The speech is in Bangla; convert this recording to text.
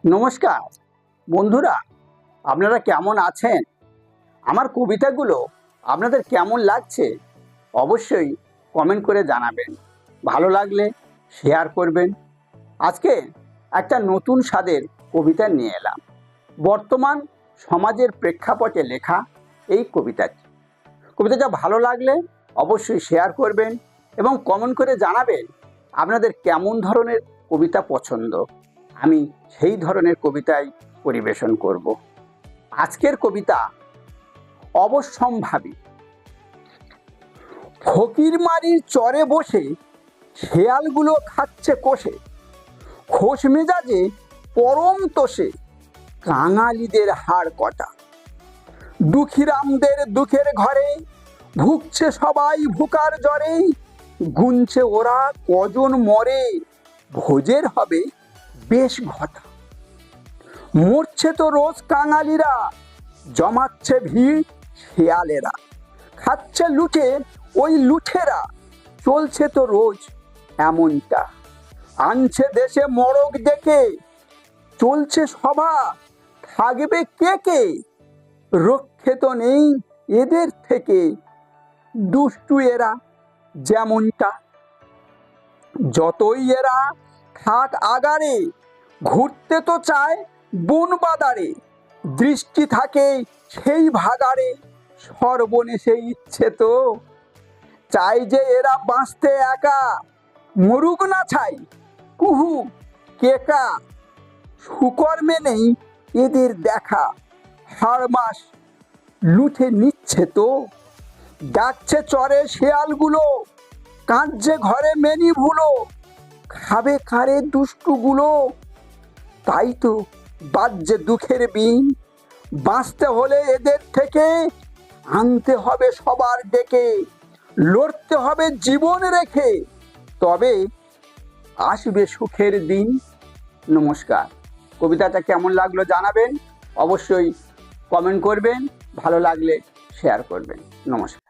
নমস্কার বন্ধুরা, আপনারা কেমন আছেন? আমার কবিতাগুলো আপনাদের কেমন লাগছে অবশ্যই কমেন্ট করে জানাবেন। ভালো লাগলে শেয়ার করবেন। আজকে একটা নতুন স্বাদের কবিতা নিয়ে এলাম। বর্তমান সমাজের প্রেক্ষাপটে লেখা এই কবিতাটা ভালো লাগলে অবশ্যই শেয়ার করবেন এবং কমেন্ট করে জানাবেন আপনাদের কেমন ধরনের কবিতা পছন্দ। আমি সেই ধরনের কবিতাই পরিবেশন করব। আজকের কবিতা অবশ্যম্ভাবী। ফকিরমারির চরে বসে শেয়ালগুলো খাচ্ছে কষে, খোশ মেজাজে পরম তোষে কাঙালিদের হাড় কটা। দুঃখীরামদের দুঃখের ঘরে ভুগছে সবাই ভুকার জ্বরে, গুনছে ওরা কজন মরে, ভোজের হবে বেশ ঘটা। মরছে তো রোজ কাঙালিরা, জমাচ্ছে ভিড় শেয়ালেরা, খাচ্ছে লুটে ওই লুঠেরা, চলছে তো রোজ এমনটা। আনছে দেশে মড়ক ডেকে, চলছে সভা, থাকবে কে কে, রক্ষে তো নেই এদের থেকে, দুষ্টু এরা যেমনটা। যতই এরা থাক আগারে, ঘুরতে তো চায় বন বাদারে, দৃষ্টি থাকে সেই ভাগাড়ে, সর্বনেশে ইচ্ছে তো চাই যে এরা বাঁচতে একা, মরুক না ছাই কুহু কেকা। সুকর্মে নেই এদের দেখা, হাড় মাস লুঠে নিচ্ছে তো। ডাকছে চরে শেয়ালগুলো, কাঁদছে ঘরে মেনি ভুলো, খাবে কারে দুষ্টুগুলো। তাই তো বাজছে দুঃখের বিন, বাঁচতে হলে এদের থেকে আনতে হবে সবার ডেকে, লড়তে হবে জীবন রেখে, তবে আসবে সুখের দিন। নমস্কার। কবিতাটা কেমন লাগলো জানাবেন, অবশ্যই কমেন্ট করবেন, ভালো লাগলে শেয়ার করবেন। নমস্কার।